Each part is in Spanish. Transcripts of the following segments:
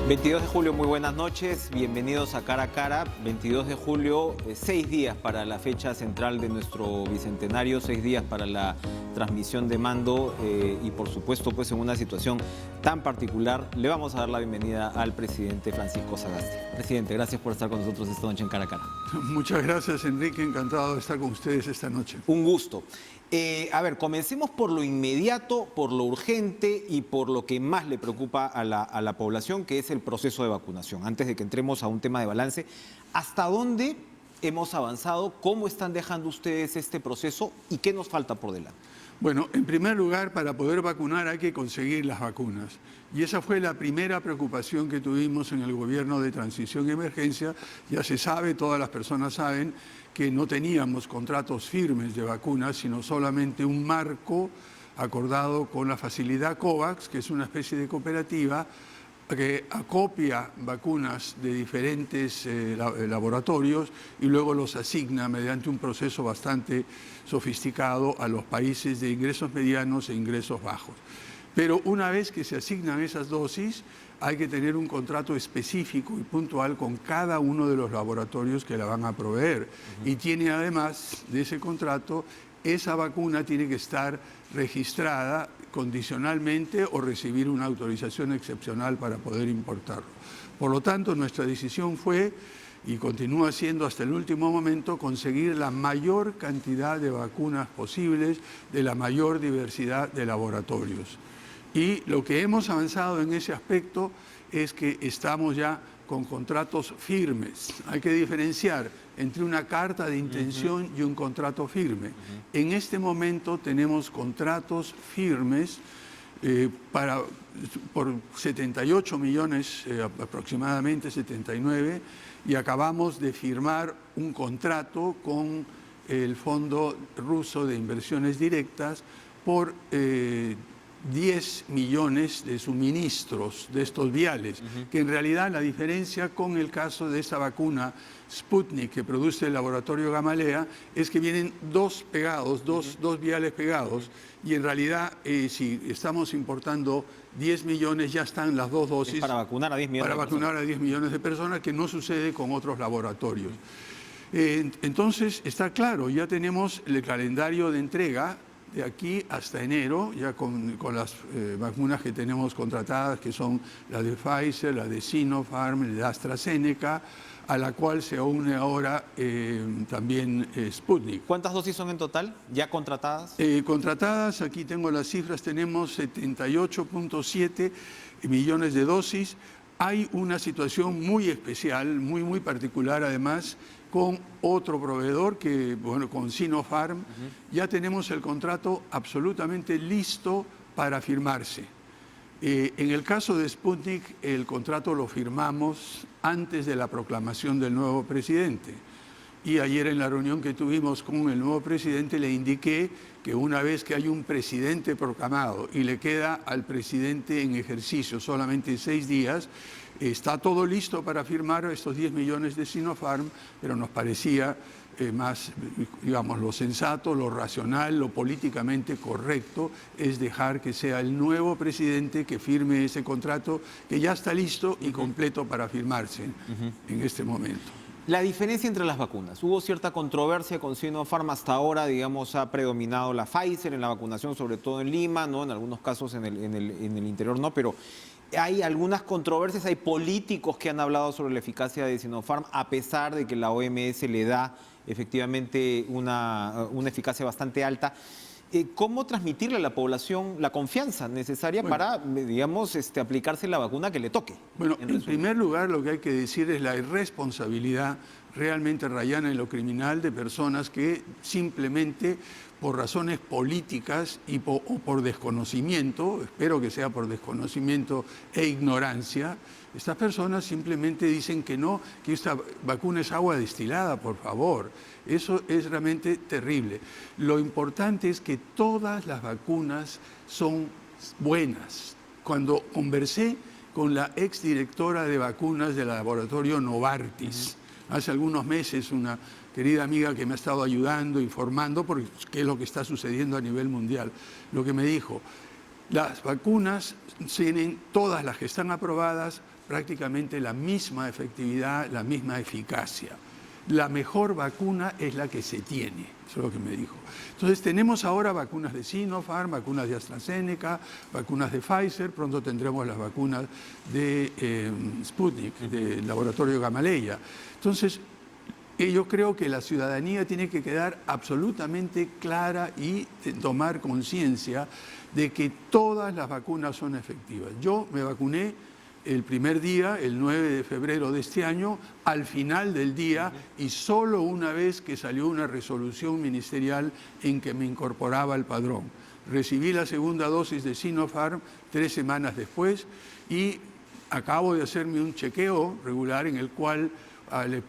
22 de julio, muy buenas noches, bienvenidos a Cara a Cara. 22 de julio, 6 días para la fecha central de nuestro bicentenario, 6 días para la transmisión de mando y por supuesto pues en una situación tan particular le vamos a dar la bienvenida al presidente Francisco Sagasti. Presidente, gracias por estar con nosotros esta noche en Cara a Cara. Muchas gracias, Enrique, encantado de estar con ustedes esta noche. Un gusto. A ver, comencemos por lo inmediato, por lo urgente y por lo que más le preocupa a la población, que es el proceso de vacunación. Antes de que entremos a un tema de balance, ¿hasta dónde hemos avanzado? ¿Cómo están dejando ustedes este proceso y qué nos falta por delante? Bueno, en primer lugar, para poder vacunar hay que conseguir las vacunas. Y esa fue la primera preocupación que tuvimos en el gobierno de transición y emergencia. Ya se sabe, todas las personas saben, que no teníamos contratos firmes de vacunas, sino solamente un marco acordado con la facilidad COVAX, que es una especie de cooperativa que acopia vacunas de diferentes laboratorios y luego los asigna mediante un proceso bastante sofisticado a los países de ingresos medianos e ingresos bajos. Pero una vez que se asignan esas dosis, hay que tener un contrato específico y puntual con cada uno de los laboratorios que la van a proveer. Y tiene además de ese contrato, esa vacuna tiene que estar registrada condicionalmente o recibir una autorización excepcional para poder importarlo. Por lo tanto, nuestra decisión fue, y continúa siendo hasta el último momento, conseguir la mayor cantidad de vacunas posibles de la mayor diversidad de laboratorios. Y lo que hemos avanzado en ese aspecto es que estamos ya con contratos firmes. Hay que diferenciar entre una carta de intención y un contrato firme. En este momento tenemos contratos firmes por 78 millones, aproximadamente 79, y acabamos de firmar un contrato con el Fondo Ruso de Inversiones Directas por 10 millones de suministros de estos viales, que en realidad la diferencia con el caso de esa vacuna Sputnik que produce el laboratorio Gamaleya es que vienen dos pegados, dos viales pegados, y en realidad si estamos importando 10 millones ya están las dos dosis. Es para vacunar a 10 millones para vacunar a 10 millones de personas, que no sucede con otros laboratorios. Entonces está claro, ya tenemos el calendario de entrega de aquí hasta enero, ya con las vacunas que tenemos contratadas, que son la de Pfizer, la de Sinopharm, la de AstraZeneca, a la cual se une ahora también Sputnik. ¿Cuántas dosis son en total ya contratadas? Contratadas, aquí tengo las cifras, tenemos 78.7 millones de dosis. Hay una situación muy especial, muy particular además, con otro proveedor, con Sinopharm. Ya tenemos el contrato absolutamente listo para firmarse. En el caso de Sputnik, el contrato lo firmamos antes de la proclamación del nuevo presidente. Y ayer en la reunión que tuvimos con el nuevo presidente le indiqué que una vez que hay un presidente proclamado y le queda al presidente en ejercicio solamente 6 días, está todo listo para firmar estos 10 millones de Sinopharm, pero nos parecía más, digamos, lo sensato, lo racional, lo políticamente correcto es dejar que sea el nuevo presidente que firme ese contrato que ya está listo y completo para firmarse en este momento. La diferencia entre las vacunas. Hubo cierta controversia con Sinopharm. Hasta ahora, digamos, ha predominado la Pfizer en la vacunación, sobre todo en Lima, ¿no? En algunos casos en el interior no, pero hay algunas controversias, hay políticos que han hablado sobre la eficacia de Sinopharm, a pesar de que la OMS le da efectivamente una eficacia bastante alta. ¿Cómo transmitirle a la población la confianza necesaria para, digamos, aplicarse la vacuna que le toque? Bueno, en primer lugar, lo que hay que decir es la irresponsabilidad realmente rayana en lo criminal de personas que simplemente por razones políticas o por desconocimiento, espero que sea por desconocimiento e ignorancia, estas personas simplemente dicen que no, que esta vacuna es agua destilada, por favor. Eso es realmente terrible. Lo importante es que todas las vacunas son buenas. Cuando conversé con la exdirectora de vacunas del laboratorio Novartis, hace algunos meses, una querida amiga que me ha estado ayudando, informando, porque qué es lo que está sucediendo a nivel mundial, lo que me dijo: las vacunas tienen, todas las que están aprobadas, prácticamente la misma efectividad, la misma eficacia. La mejor vacuna es la que se tiene, eso es lo que me dijo. Entonces tenemos ahora vacunas de Sinopharm, vacunas de AstraZeneca, vacunas de Pfizer, pronto tendremos las vacunas de Sputnik, del laboratorio Gamaleya. Entonces, yo creo que la ciudadanía tiene que quedar absolutamente clara y tomar conciencia de que todas las vacunas son efectivas. Yo me vacuné el primer día, el 9 de febrero de este año, al final del día, y solo una vez que salió una resolución ministerial en que me incorporaba al padrón. Recibí la segunda dosis de Sinopharm 3 semanas después y acabo de hacerme un chequeo regular en el cual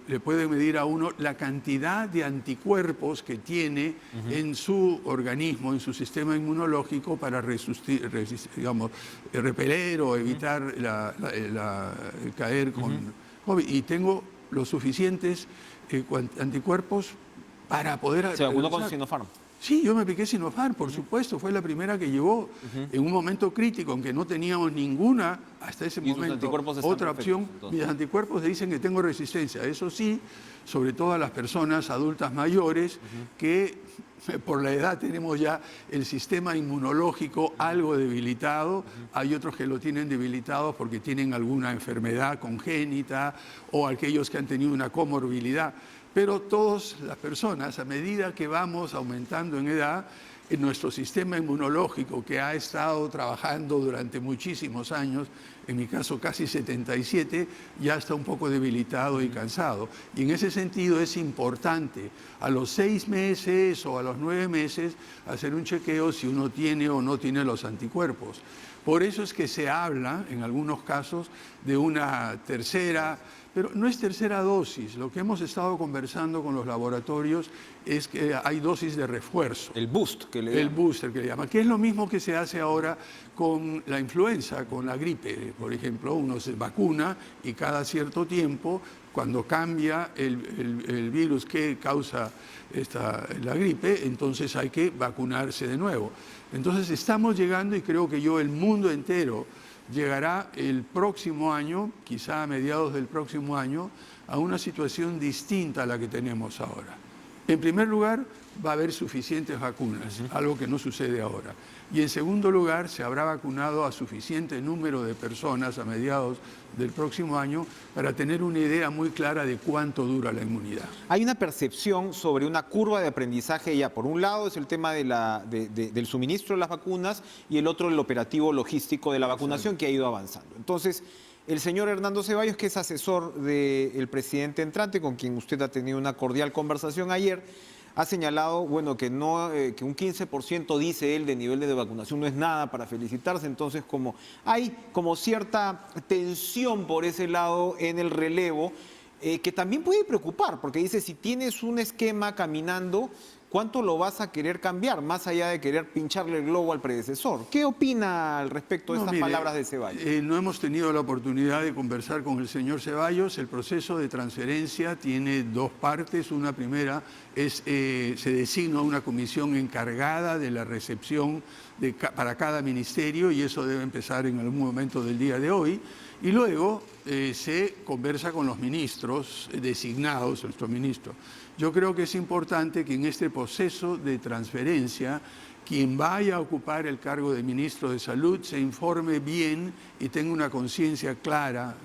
le puede medir a uno la cantidad de anticuerpos que tiene en su organismo, en su sistema inmunológico para repeler o evitar caer con COVID. Y tengo los suficientes anticuerpos para poder... ¿Se vacunó con Sinopharm? Sí, yo me apliqué Sinopharm, por supuesto, fue la primera que llevó en un momento crítico en que no teníamos ninguna, hasta ese momento, otra opción. Mis anticuerpos dicen que tengo resistencia, eso sí, sobre todo a las personas adultas mayores que por la edad tenemos ya el sistema inmunológico algo debilitado, hay otros que lo tienen debilitado porque tienen alguna enfermedad congénita o aquellos que han tenido una comorbilidad. Pero todas las personas, a medida que vamos aumentando en edad, en nuestro sistema inmunológico, que ha estado trabajando durante muchísimos años, en mi caso casi 77, ya está un poco debilitado y cansado. Y en ese sentido es importante a los 6 meses o a los 9 meses hacer un chequeo si uno tiene o no tiene los anticuerpos. Por eso es que se habla, en algunos casos, de una tercera... Pero no es tercera dosis. Lo que hemos estado conversando con los laboratorios es que hay dosis de refuerzo. El boost que le llaman. El booster que le llaman, que es lo mismo que se hace ahora con la influenza, con la gripe. Por ejemplo, uno se vacuna y cada cierto tiempo, cuando cambia el virus que causa la gripe, entonces hay que vacunarse de nuevo. Entonces estamos llegando, y creo que el mundo entero, llegará el próximo año, quizá a mediados del próximo año, a una situación distinta a la que tenemos ahora. En primer lugar, va a haber suficientes vacunas, algo que no sucede ahora. Y en segundo lugar, se habrá vacunado a suficiente número de personas a mediados del próximo año para tener una idea muy clara de cuánto dura la inmunidad. Hay una percepción sobre una curva de aprendizaje ya. Por un lado es el tema del suministro de las vacunas y el otro el operativo logístico de la vacunación que ha ido avanzando. Entonces, el señor Hernando Ceballos, que es asesor del presidente entrante, con quien usted ha tenido una cordial conversación ayer, ha señalado, que un 15% dice él de nivel de vacunación no es nada para felicitarse, entonces hay cierta tensión por ese lado en el relevo, que también puede preocupar, porque dice, si tienes un esquema caminando, ¿cuánto lo vas a querer cambiar, más allá de querer pincharle el globo al predecesor? ¿Qué opina al respecto de estas palabras de Ceballos? No hemos tenido la oportunidad de conversar con el señor Ceballos. El proceso de transferencia tiene 2 partes. Una primera es, se designa una comisión encargada de la recepción para cada ministerio, y eso debe empezar en algún momento del día de hoy. Y luego se conversa con los ministros designados, nuestro ministro. Yo creo que es importante que en este proceso de transferencia, quien vaya a ocupar el cargo de ministro de Salud se informe bien y tenga una conciencia clara.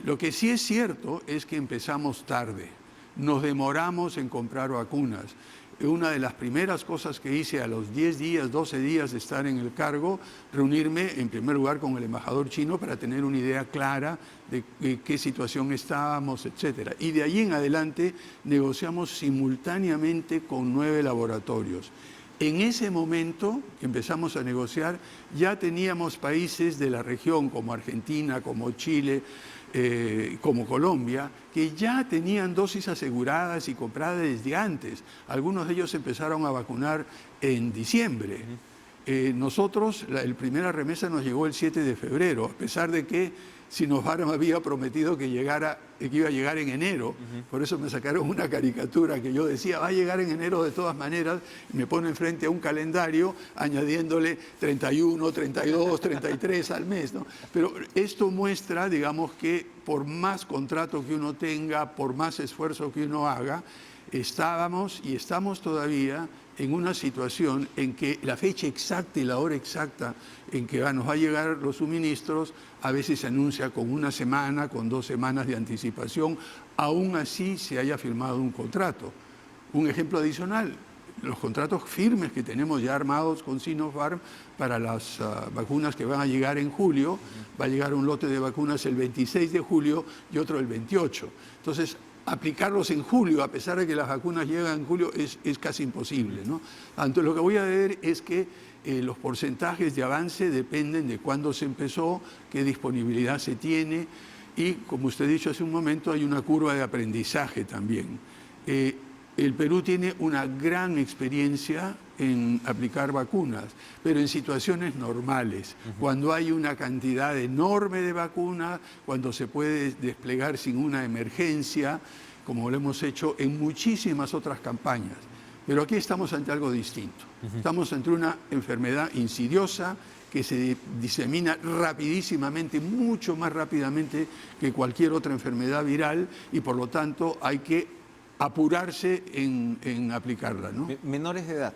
Lo que sí es cierto es que empezamos tarde, nos demoramos en comprar vacunas. Una de las primeras cosas que hice a los 10 días, 12 días de estar en el cargo, reunirme en primer lugar con el embajador chino para tener una idea clara de qué situación estábamos, etc. Y de ahí en adelante negociamos simultáneamente con 9 laboratorios. En ese momento que empezamos a negociar, ya teníamos países de la región como Argentina, como Chile, como Colombia, que ya tenían dosis aseguradas y compradas desde antes. Algunos de ellos empezaron a vacunar en diciembre. Nosotros, la primera remesa nos llegó el 7 de febrero, a pesar de que Sinopharm había prometido que iba a llegar en enero. Por eso me sacaron una caricatura que yo decía, va a llegar en enero de todas maneras, y me ponen frente a un calendario añadiéndole 31, 32, 33 al mes, ¿no? Pero esto muestra, digamos, que por más contrato que uno tenga, por más esfuerzo que uno haga, estábamos y estamos todavía en una situación en que la fecha exacta y la hora exacta en que nos va a llegar los suministros a veces se anuncia con una semana, con 2 semanas de anticipación, aún así se haya firmado un contrato. Un ejemplo adicional, los contratos firmes que tenemos ya armados con Sinopharm para las vacunas que van a llegar en julio, va a llegar un lote de vacunas el 26 de julio y otro el 28. Entonces, aplicarlos en julio, a pesar de que las vacunas llegan en julio, es casi imposible, ¿no? Entonces, lo que voy a ver es que los porcentajes de avance dependen de cuándo se empezó, qué disponibilidad se tiene y, como usted ha dicho hace un momento, hay una curva de aprendizaje también. El Perú tiene una gran experiencia en aplicar vacunas, pero en situaciones normales, cuando hay una cantidad enorme de vacunas, cuando se puede desplegar sin una emergencia, como lo hemos hecho en muchísimas otras campañas. Pero aquí estamos ante algo distinto. Estamos ante una enfermedad insidiosa que se disemina rapidísimamente, mucho más rápidamente que cualquier otra enfermedad viral y por lo tanto hay que apurarse en aplicarla, ¿no? Menores de edad.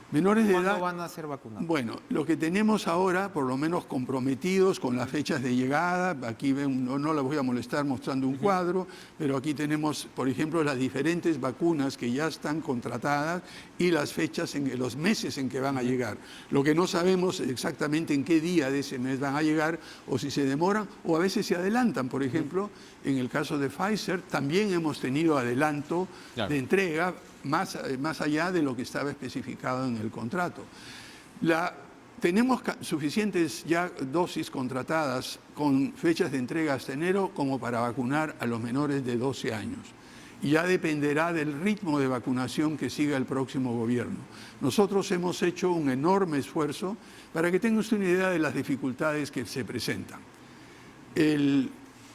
Menores de edad. ¿Cuándo van a ser vacunados? Bueno, lo que tenemos ahora, por lo menos comprometidos con las fechas de llegada, aquí ven, no les voy a molestar mostrando un cuadro, pero aquí tenemos, por ejemplo, las diferentes vacunas que ya están contratadas y las fechas, los meses en que van a llegar. Lo que no sabemos es exactamente en qué día de ese mes van a llegar, o si se demoran, o a veces se adelantan. Por ejemplo, en el caso de Pfizer, también hemos tenido adelanto de entrega, más allá de lo que estaba especificado en el contrato. Tenemos suficientes ya dosis contratadas con fechas de entrega hasta enero como para vacunar a los menores de 12 años. Y ya dependerá del ritmo de vacunación que siga el próximo gobierno. Nosotros hemos hecho un enorme esfuerzo para que tenga usted una idea de las dificultades que se presentan. El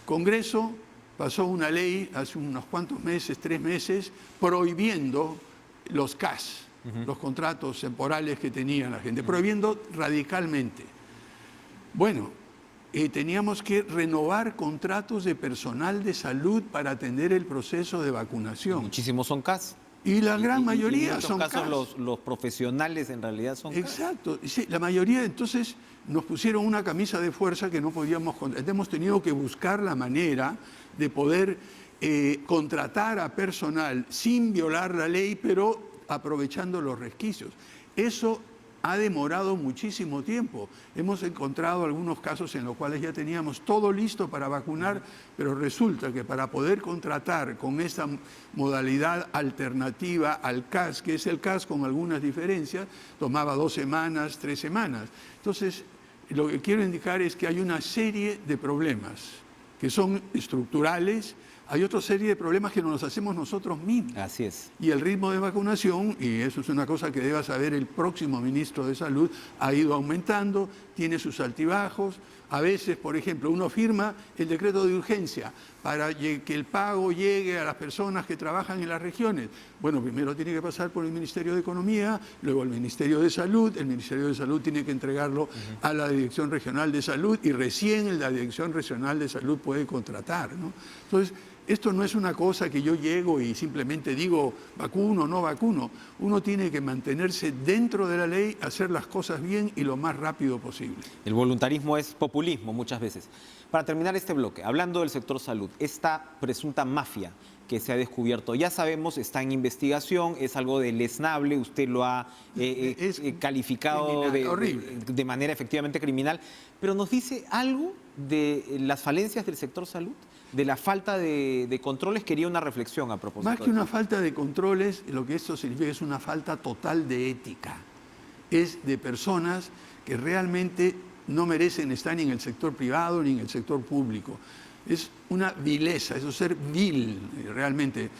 Congreso pasó una ley hace unos cuantos meses, 3 meses, prohibiendo los CAS, los contratos temporales que tenía la gente, prohibiendo radicalmente. Bueno, teníamos que renovar contratos de personal de salud para atender el proceso de vacunación. Muchísimos son CAS. Y la gran mayoría son CAS. En muchos casos los profesionales en realidad son CAS. Exacto. Sí, la mayoría, entonces, nos pusieron una camisa de fuerza que no podíamos... Hemos tenido que buscar la manera de poder contratar a personal sin violar la ley, pero aprovechando los resquicios. Eso ha demorado muchísimo tiempo. Hemos encontrado algunos casos en los cuales ya teníamos todo listo para vacunar, pero resulta que para poder contratar con esta modalidad alternativa al CAS, que es el CAS con algunas diferencias, tomaba 2 semanas, 3 semanas. Entonces, lo que quiero indicar es que hay una serie de problemas que son estructurales. Hay otra serie de problemas que nos los hacemos nosotros mismos. Así es. Y el ritmo de vacunación, y eso es una cosa que deba saber el próximo ministro de Salud, ha ido aumentando, tiene sus altibajos. A veces, por ejemplo, uno firma el decreto de urgencia para que el pago llegue a las personas que trabajan en las regiones. Bueno, primero tiene que pasar por el Ministerio de Economía, luego el Ministerio de Salud tiene que entregarlo a la Dirección Regional de Salud y recién la Dirección Regional de Salud puede contratar, ¿no? Entonces, esto no es una cosa que yo llego y simplemente digo vacuno o no vacuno. Uno tiene que mantenerse dentro de la ley, hacer las cosas bien y lo más rápido posible. El voluntarismo es populismo muchas veces. Para terminar este bloque, hablando del sector salud, esta presunta mafia que se ha descubierto, ya sabemos, está en investigación, es algo deleznable, usted lo ha calificado de manera efectivamente criminal, pero ¿nos dice algo de las falencias del sector salud? De la falta de controles, quería una reflexión a propósito. Más que una falta de controles, lo que esto significa es una falta total de ética. Es de personas que realmente no merecen estar ni en el sector privado ni en el sector público. Es una vileza, eso es ser vil, realmente.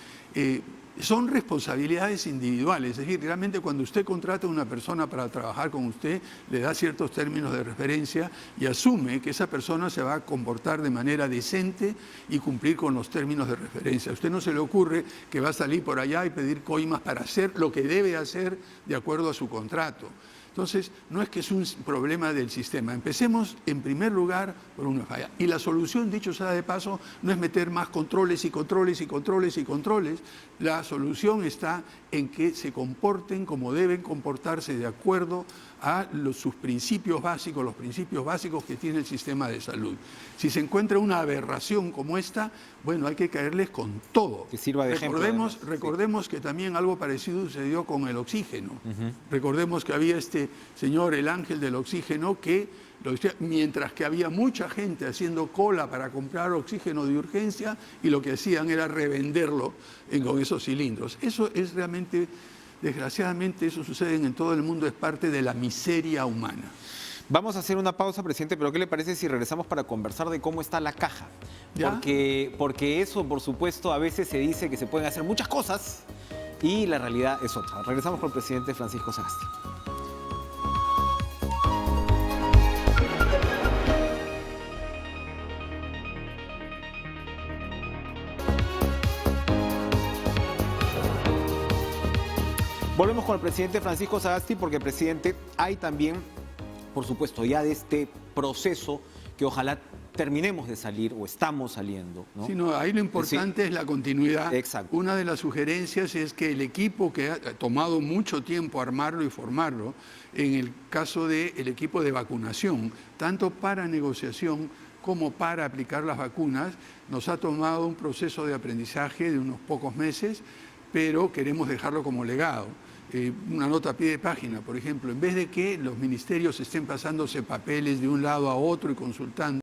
son responsabilidades individuales, es decir, realmente cuando usted contrata a una persona para trabajar con usted, le da ciertos términos de referencia y asume que esa persona se va a comportar de manera decente y cumplir con los términos de referencia. A usted no se le ocurre que va a salir por allá y pedir coimas para hacer lo que debe hacer de acuerdo a su contrato. Entonces, no es que es un problema del sistema. Empecemos, en primer lugar, por una falla. Y la solución, dicho sea de paso, no es meter más controles y controles y controles y controles. La solución está en que se comporten como deben comportarse de acuerdo a sus principios básicos, los principios básicos que tiene el sistema de salud. Si se encuentra una aberración como esta, bueno, hay que caerles con todo. Que sirva de ejemplo. Recordemos que también algo parecido sucedió con el oxígeno. Recordemos que había este señor, el ángel del oxígeno, que mientras que había mucha gente haciendo cola para comprar oxígeno de urgencia y lo que hacían era revenderlo con esos cilindros. Eso es realmente, desgraciadamente, eso sucede en todo el mundo, es parte de la miseria humana. Vamos a hacer una pausa, presidente, pero ¿qué le parece si regresamos para conversar de cómo está la caja? Porque eso, por supuesto, a veces se dice que se pueden hacer muchas cosas y la realidad es otra. Regresamos con el presidente Francisco Sagasti. Volvemos con el presidente Francisco Sagasti porque, presidente, hay también, por supuesto, ya de este proceso que ojalá terminemos de salir o estamos saliendo, ¿no? Sí, no, ahí lo importante es la continuidad. Exacto. Una de las sugerencias es que el equipo que ha tomado mucho tiempo armarlo y formarlo, en el caso del equipo de vacunación, tanto para negociación como para aplicar las vacunas, nos ha tomado un proceso de aprendizaje de unos pocos meses, pero queremos dejarlo como legado. Una nota a pie de página, por ejemplo, en vez de que los ministerios estén pasándose papeles de un lado a otro y consultando,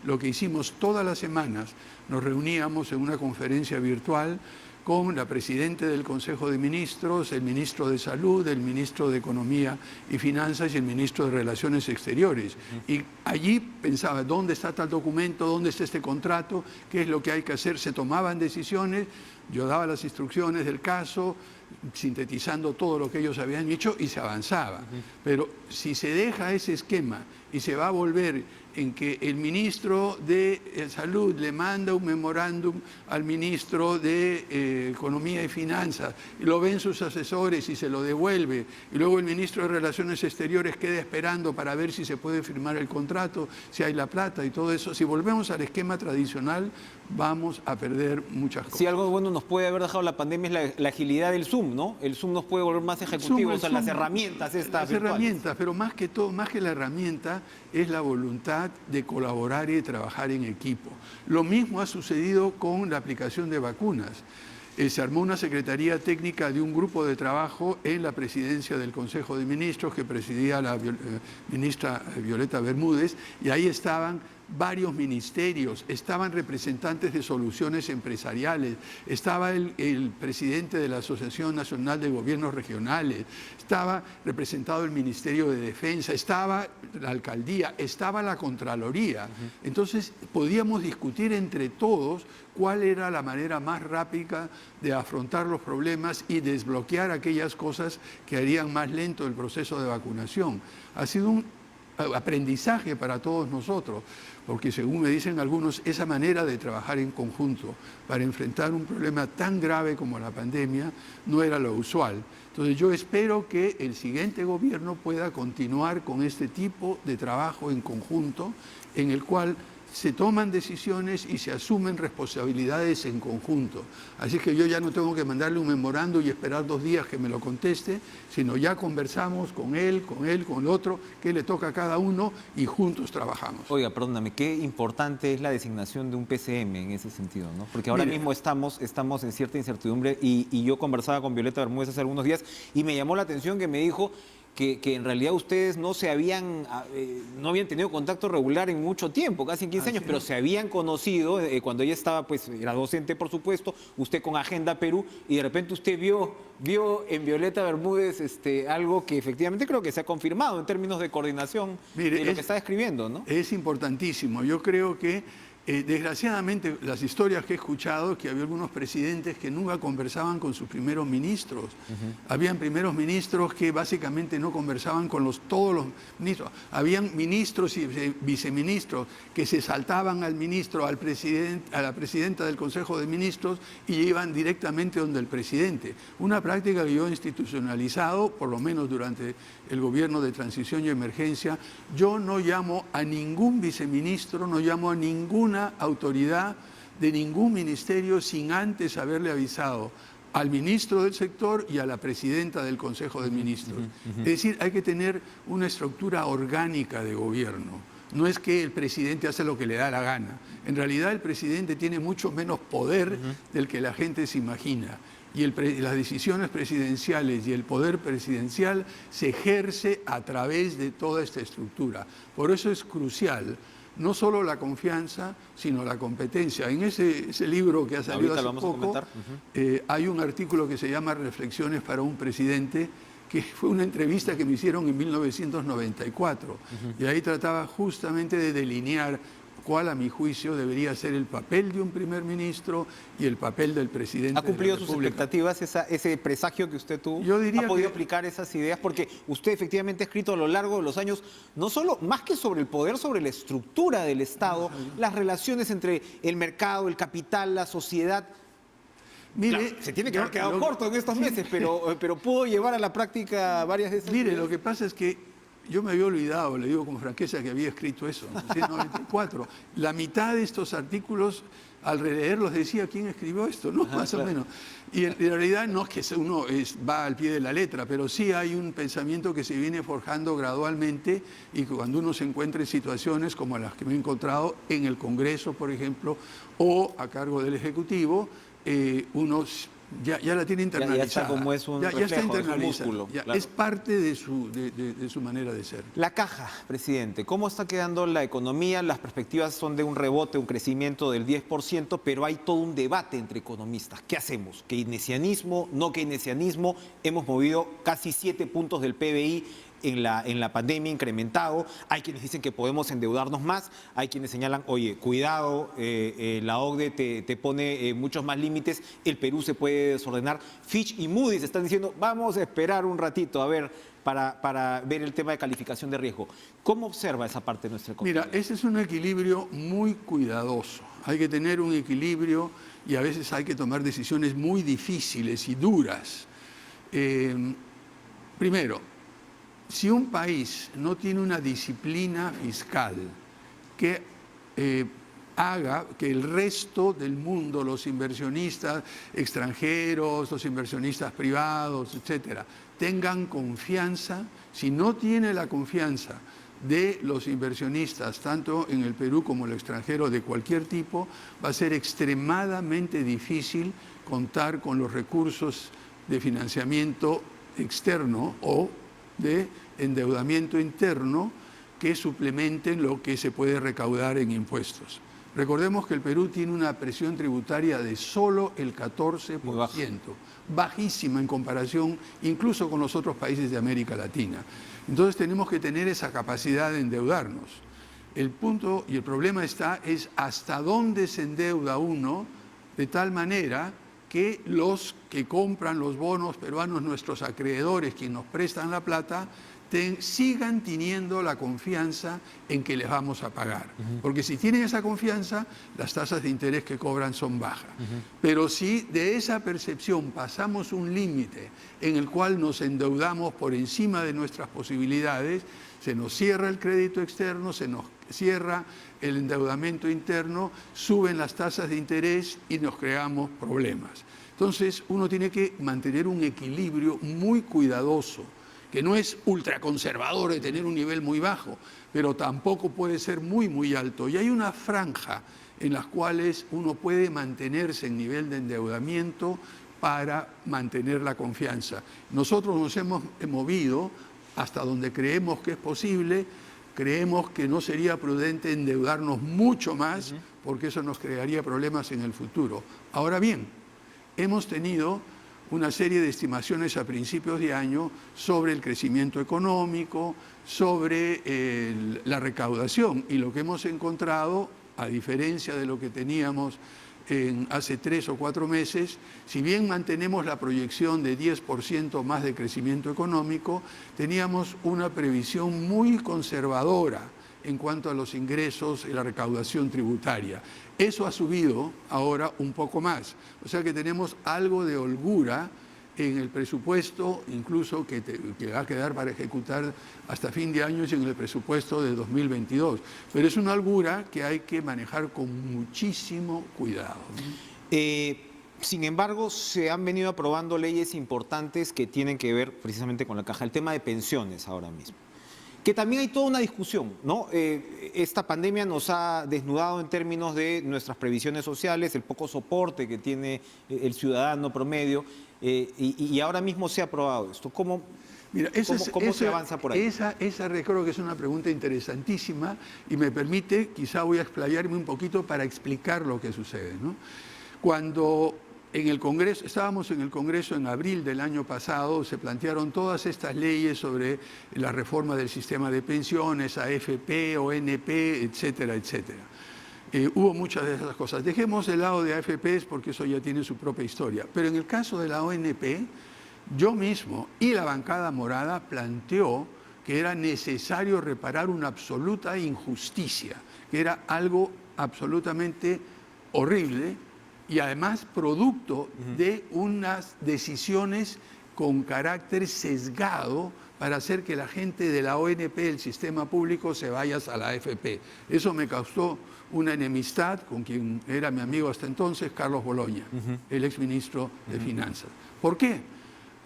lo que hicimos todas las semanas, nos reuníamos en una conferencia virtual con la presidenta del Consejo de Ministros, el ministro de Salud, el ministro de Economía y Finanzas y el ministro de Relaciones Exteriores. Y allí pensaba, ¿dónde está tal documento? ¿Dónde está este contrato? ¿Qué es lo que hay que hacer? Se tomaban decisiones, yo daba las instrucciones del caso, sintetizando todo lo que ellos habían hecho y se avanzaba. Pero si se deja ese esquema y se va a volver en que el ministro de Salud le manda un memorándum al ministro de Economía y Finanzas, y lo ven sus asesores y se lo devuelve, y luego el ministro de Relaciones Exteriores queda esperando para ver si se puede firmar el contrato, si hay la plata y todo eso. Si volvemos al esquema tradicional, vamos a perder muchas cosas. Si algo bueno nos puede haber dejado la pandemia es la agilidad del Zoom, ¿no? El Zoom nos puede volver más ejecutivos, las herramientas estas virtuales. Herramientas, pero más que todo, más que la herramienta, es la voluntad de colaborar y de trabajar en equipo. Lo mismo ha sucedido con la aplicación de vacunas. Se armó una secretaría técnica de un grupo de trabajo en la presidencia del Consejo de Ministros que presidía la ministra Violeta Bermúdez, y ahí estaban varios ministerios, estaban representantes de soluciones empresariales, estaba el presidente de la Asociación Nacional de Gobiernos Regionales, estaba representado el Ministerio de Defensa, estaba la alcaldía, estaba la Contraloría. Entonces podíamos discutir entre todos cuál era la manera más rápida de afrontar los problemas y desbloquear aquellas cosas que harían más lento el proceso de vacunación. Ha sido un aprendizaje para todos nosotros, porque según me dicen algunos, esa manera de trabajar en conjunto para enfrentar un problema tan grave como la pandemia no era lo usual. Entonces yo espero que el siguiente gobierno pueda continuar con este tipo de trabajo en conjunto, en el cual se toman decisiones y se asumen responsabilidades en conjunto. Así que yo ya no tengo que mandarle un memorando y esperar 2 días que me lo conteste, sino ya conversamos con él, con el otro, qué le toca a cada uno y juntos trabajamos. Oiga, perdóname, qué importante es la designación de un PCM en ese sentido, ¿no? Porque ahora mismo estamos en cierta incertidumbre y yo conversaba con Violeta Bermúdez hace algunos días y me llamó la atención que me dijo que en realidad ustedes no habían tenido contacto regular en mucho tiempo, casi en 15 años, pero se habían conocido cuando ella estaba, pues era docente, por supuesto, usted con Agenda Perú, y de repente usted vio en Violeta Bermúdez algo que efectivamente creo que se ha confirmado en términos de coordinación de lo que está describiendo, ¿no? Es importantísimo. Yo creo que Desgraciadamente, las historias que he escuchado es que había algunos presidentes que nunca conversaban con sus primeros ministros. Habían primeros ministros que básicamente no conversaban con todos los ministros. Habían ministros y viceministros que se saltaban al ministro, al presidente, a la presidenta del Consejo de Ministros y iban directamente donde el presidente. Una práctica que yo he institucionalizado, por lo menos durante el gobierno de transición y emergencia. Yo no llamo a ningún viceministro, no llamo a ninguna autoridad de ningún ministerio sin antes haberle avisado al ministro del sector y a la presidenta del Consejo de Ministros. Es decir, hay que tener una estructura orgánica de gobierno. No es que el presidente hace lo que le da la gana. En realidad el presidente tiene mucho menos poder del que la gente se imagina. Y las decisiones presidenciales y el poder presidencial se ejerce a través de toda esta estructura. Por eso es crucial no solo la confianza, sino la competencia. En ese libro que ha salido hace poco, hay un artículo que se llama Reflexiones para un presidente, que fue una entrevista que me hicieron en 1994. Y ahí trataba justamente de delinear cuál, a mi juicio, debería ser el papel de un primer ministro y el papel del presidente. ¿Ha cumplido sus expectativas, ese presagio que usted tuvo? Yo diría ¿Ha podido aplicar esas ideas? Porque usted efectivamente ha escrito a lo largo de los años, no solo, más que sobre el poder, sobre la estructura del Estado, las relaciones entre el mercado, el capital, la sociedad. Mire, claro, se tiene que haber quedado corto en estos meses, pero pudo llevar a la práctica varias de esas ideas. Lo que pasa es que yo me había olvidado, le digo con franqueza, que había escrito eso, en 1994. La mitad de estos artículos, al releerlos, decía quién escribió esto, ¿no? Más o menos. Y en realidad no es que uno va al pie de la letra, pero sí hay un pensamiento que se viene forjando gradualmente y que cuando uno se encuentra en situaciones como las que me he encontrado en el Congreso, por ejemplo, o a cargo del Ejecutivo, uno ya la tiene internalizada. Ya está como es un reflejo, ya está internalizada. Es un músculo, claro. Es parte de su manera de ser. La caja, presidente, ¿cómo está quedando la economía? Las perspectivas son de un rebote, un crecimiento del 10%, pero hay todo un debate entre economistas. ¿Qué hacemos? ¿Keynesianismo? ¿No keynesianismo? Hemos movido casi 7 puntos del PBI en la pandemia incrementado. Hay quienes dicen que podemos endeudarnos más, hay quienes señalan, oye, cuidado, la OCDE te pone muchos más límites, el Perú se puede desordenar. Fitch y Moody's están diciendo, vamos a esperar un ratito, a ver, para ver el tema de calificación de riesgo. ¿Cómo observa esa parte de nuestra economía? Mira, ese es un equilibrio muy cuidadoso. Hay que tener un equilibrio y a veces hay que tomar decisiones muy difíciles y duras. Primero, si un país no tiene una disciplina fiscal que haga que el resto del mundo, los inversionistas extranjeros, los inversionistas privados, etcétera, tengan confianza, si no tiene la confianza de los inversionistas, tanto en el Perú como en el extranjero de cualquier tipo, va a ser extremadamente difícil contar con los recursos de financiamiento externo o de endeudamiento interno que suplementen lo que se puede recaudar en impuestos. Recordemos que el Perú tiene una presión tributaria de solo el 14%, bajísima en comparación incluso con los otros países de América Latina. Entonces tenemos que tener esa capacidad de endeudarnos. El punto y el problema es hasta dónde se endeuda uno de tal manera que los que compran los bonos peruanos, nuestros acreedores, quienes nos prestan la plata, sigan teniendo la confianza en que les vamos a pagar. Porque si tienen esa confianza, las tasas de interés que cobran son bajas. Pero si de esa percepción pasamos un límite en el cual nos endeudamos por encima de nuestras posibilidades, se nos cierra el crédito externo, se nos cierra el endeudamiento interno, suben las tasas de interés y nos creamos problemas. Entonces, uno tiene que mantener un equilibrio muy cuidadoso, que no es ultraconservador de tener un nivel muy bajo, pero tampoco puede ser muy, muy alto. Y hay una franja en las cuales uno puede mantenerse en nivel de endeudamiento para mantener la confianza. Nosotros nos hemos movido hasta donde creemos que es posible. Creemos que no sería prudente endeudarnos mucho más, porque eso nos crearía problemas en el futuro. Ahora bien, hemos tenido una serie de estimaciones a principios de año sobre el crecimiento económico, sobre la recaudación, y lo que hemos encontrado a diferencia de lo que teníamos hace 3 o 4 meses, si bien mantenemos la proyección de 10% más de crecimiento económico, teníamos una previsión muy conservadora en cuanto a los ingresos y la recaudación tributaria. Eso ha subido ahora un poco más. O sea que tenemos algo de holgura en el presupuesto, incluso que va a quedar para ejecutar hasta fin de año y en el presupuesto de 2022. Pero es una holgura que hay que manejar con muchísimo cuidado. Sin embargo, se han venido aprobando leyes importantes que tienen que ver precisamente con la caja. El tema de pensiones ahora mismo. Que también hay toda una discusión, ¿no? Esta pandemia nos ha desnudado en términos de nuestras previsiones sociales, el poco soporte que tiene el ciudadano promedio, y ahora mismo se ha aprobado esto. ¿Cómo se avanza por ahí? Esa creo que es una pregunta interesantísima y me permite, quizá voy a explayarme un poquito para explicar lo que sucede, ¿no? Cuando en el Congreso, estábamos en el Congreso en abril del año pasado, se plantearon todas estas leyes sobre la reforma del sistema de pensiones, AFP, ONP, etcétera, etcétera. Hubo muchas de esas cosas. Dejemos de lado de AFPs porque eso ya tiene su propia historia. Pero en el caso de la ONP, yo mismo y la bancada morada planteó que era necesario reparar una absoluta injusticia, que era algo absolutamente horrible, y además producto de unas decisiones con carácter sesgado para hacer que la gente de la ONP, el sistema público, se vaya a la AFP. Eso me causó una enemistad con quien era mi amigo hasta entonces, Carlos Boloña, el exministro de Finanzas. ¿Por qué?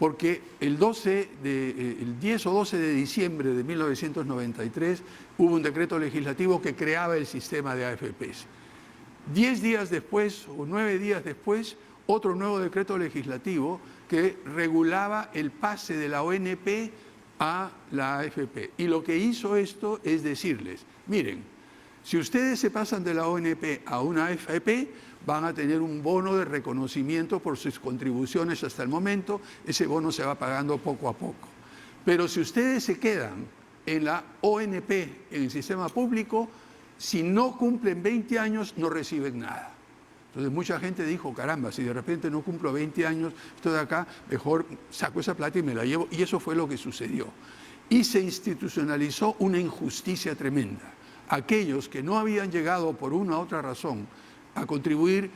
Porque el 10 o 12 de diciembre de 1993 hubo un decreto legislativo que creaba el sistema de AFPs. 10 días después o 9 días después, otro nuevo decreto legislativo que regulaba el pase de la ONP a la AFP. Y lo que hizo esto es decirles, miren, si ustedes se pasan de la ONP a una AFP, van a tener un bono de reconocimiento por sus contribuciones hasta el momento, ese bono se va pagando poco a poco. Pero si ustedes se quedan en la ONP, en el sistema público, si no cumplen 20 años, no reciben nada. Entonces mucha gente dijo, caramba, si de repente no cumplo 20 años, estoy de acá, mejor saco esa plata y me la llevo. Y eso fue lo que sucedió. Y se institucionalizó una injusticia tremenda. Aquellos que no habían llegado por una u otra razón a contribuir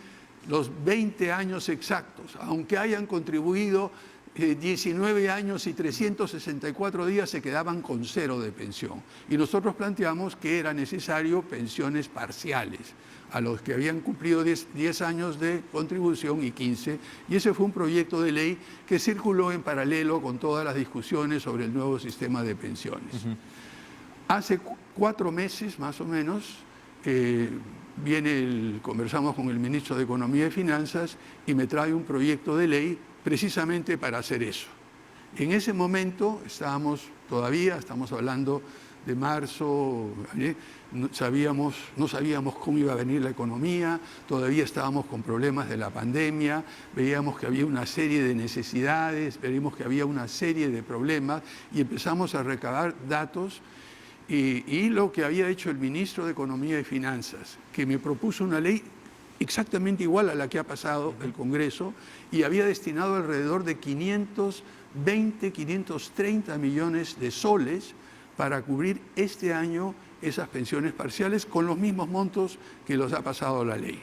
los 20 años exactos, aunque hayan contribuido 19 años y 364 días, se quedaban con 0 de pensión. Y nosotros planteamos que era necesario pensiones parciales a los que habían cumplido 10 años de contribución y 15. Y ese fue un proyecto de ley que circuló en paralelo con todas las discusiones sobre el nuevo sistema de pensiones. Hace 4 meses, más o menos, conversamos con el ministro de Economía y Finanzas y me trae un proyecto de ley precisamente para hacer eso. En ese momento estamos hablando de marzo, no sabíamos cómo iba a venir la economía, todavía estábamos con problemas de la pandemia, veíamos que había una serie de necesidades, veíamos que había una serie de problemas y empezamos a recabar datos y lo que había hecho el ministro de Economía y Finanzas, que me propuso una ley exactamente igual a la que ha pasado el Congreso y había destinado alrededor de 520, 530 millones de soles para cubrir este año esas pensiones parciales con los mismos montos que los ha pasado la ley.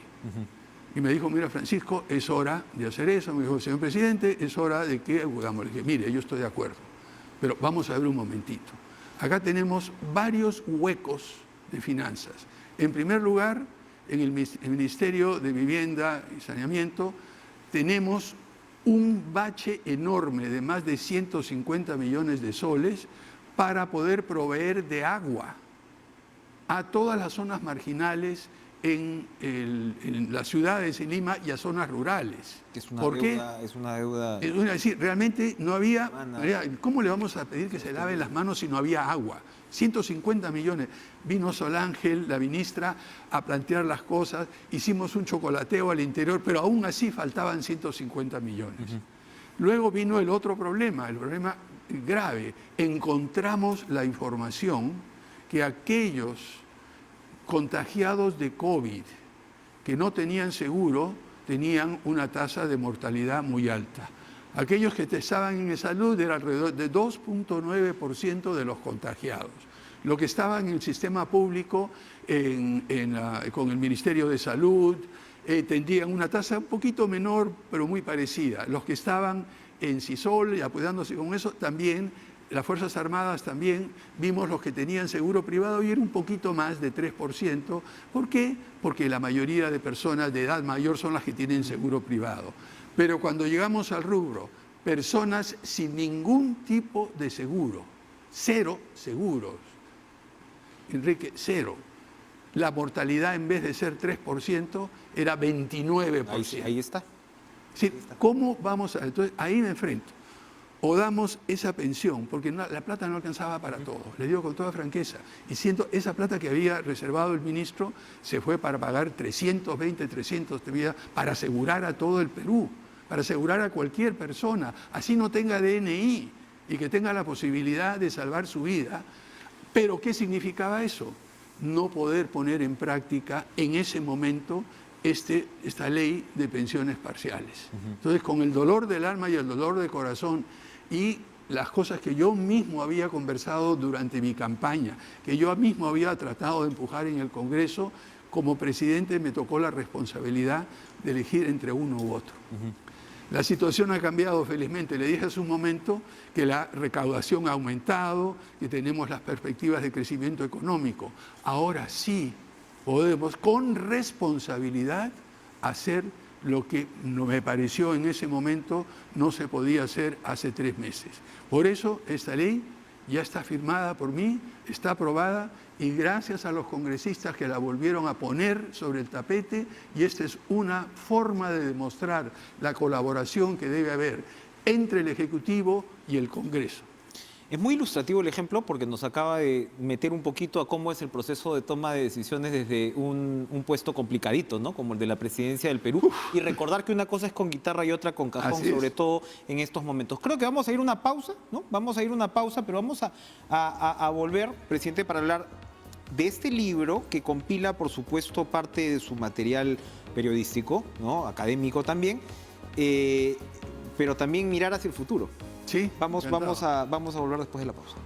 Y me dijo, mira Francisco, es hora de hacer eso. Me dijo, señor presidente, es hora de que jugamos. Le dije, mire, yo estoy de acuerdo, pero vamos a ver un momentito. Acá tenemos varios huecos de finanzas. En primer lugar, en el Ministerio de Vivienda y Saneamiento tenemos un bache enorme de más de 150 millones de soles para poder proveer de agua a todas las zonas marginales en las ciudades en Lima y a zonas rurales. Es una deuda. Es decir, realmente no había. ¿Cómo le vamos a pedir que se lave las manos si no había agua? 150 millones. Vino Sol Ángel, la ministra, a plantear las cosas. Hicimos un chocolateo al interior, pero aún así faltaban 150 millones. Luego vino el otro problema, el problema grave. Encontramos la información que aquellos contagiados de COVID que no tenían seguro tenían una tasa de mortalidad muy alta. Aquellos que estaban en salud era alrededor de 2.9% de los contagiados. Los que estaban en el sistema público, con el Ministerio de Salud, tendrían una tasa un poquito menor, pero muy parecida. Los que estaban en CISOL y apoyándose con eso, también, las Fuerzas Armadas también, vimos los que tenían seguro privado y era un poquito más de 3%. ¿Por qué? Porque la mayoría de personas de edad mayor son las que tienen seguro privado. Pero cuando llegamos al rubro, personas sin ningún tipo de seguro, 0 seguros, Enrique, 0. La mortalidad en vez de ser 3% era 29%. Ahí está. Sí, ¿cómo vamos a...? Entonces, ahí me enfrento. O damos esa pensión, porque la plata no alcanzaba para todo, le digo con toda franqueza. Y siento, esa plata que había reservado el ministro se fue para pagar 320, 300 para asegurar a todo el Perú, para asegurar a cualquier persona, así no tenga DNI y que tenga la posibilidad de salvar su vida. Pero ¿qué significaba eso? No poder poner en práctica en ese momento esta ley de pensiones parciales. Entonces, con el dolor del alma y el dolor del corazón y las cosas que yo mismo había conversado durante mi campaña, que yo mismo había tratado de empujar en el Congreso, como presidente me tocó la responsabilidad de elegir entre uno u otro. La situación ha cambiado felizmente. Le dije hace un momento que la recaudación ha aumentado, que tenemos las perspectivas de crecimiento económico. Ahora sí podemos con responsabilidad hacer lo que me pareció en ese momento no se podía hacer hace 3 meses. Por eso esta ley ya está firmada por mí, está aprobada y gracias a los congresistas que la volvieron a poner sobre el tapete, y esta es una forma de demostrar la colaboración que debe haber entre el Ejecutivo y el Congreso. Es muy ilustrativo el ejemplo porque nos acaba de meter un poquito a cómo es el proceso de toma de decisiones desde un puesto complicadito, ¿no? Como el de la presidencia del Perú. Y recordar que una cosa es con guitarra y otra con cajón, sobre todo en estos momentos. Creo que vamos a ir a una pausa, ¿no? Vamos a ir a una pausa, pero vamos a volver, presidente, para hablar de este libro que compila, por supuesto, parte de su material periodístico, ¿no? Académico también, pero también mirar hacia el futuro. Sí, vamos a volver después de la pausa.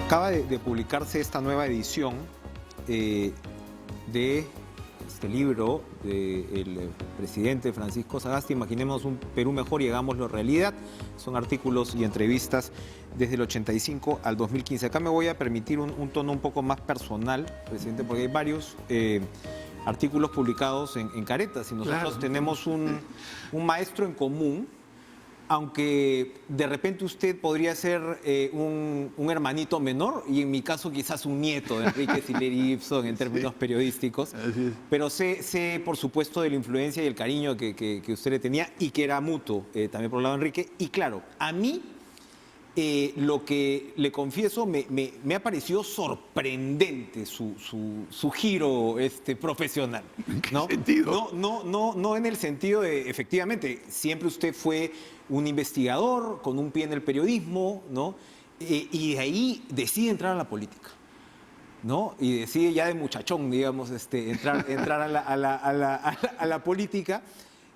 Acaba de publicarse esta nueva edición de este libro del presidente Francisco Sagasti, Imaginemos un Perú mejor y hagámoslo realidad. Son artículos y entrevistas desde el 85 al 2015. Acá me voy a permitir un tono un poco más personal, presidente, porque hay varios artículos publicados en Caretas y nosotros tenemos un maestro en común, aunque de repente usted podría ser un hermanito menor y en mi caso quizás un nieto de Enrique Sileri Ibson en términos periodísticos, pero sé por supuesto de la influencia y el cariño que usted le tenía y que era mutuo también por el lado de Enrique. Y claro, a mí lo que le confieso me ha parecido sorprendente su giro profesional, ¿no? ¿En qué sentido? No en el sentido de, efectivamente, siempre usted fue un investigador con un pie en el periodismo, ¿no? Y de ahí decide entrar a la política, ¿no? Y decide ya de muchachón, digamos, entrar a la política,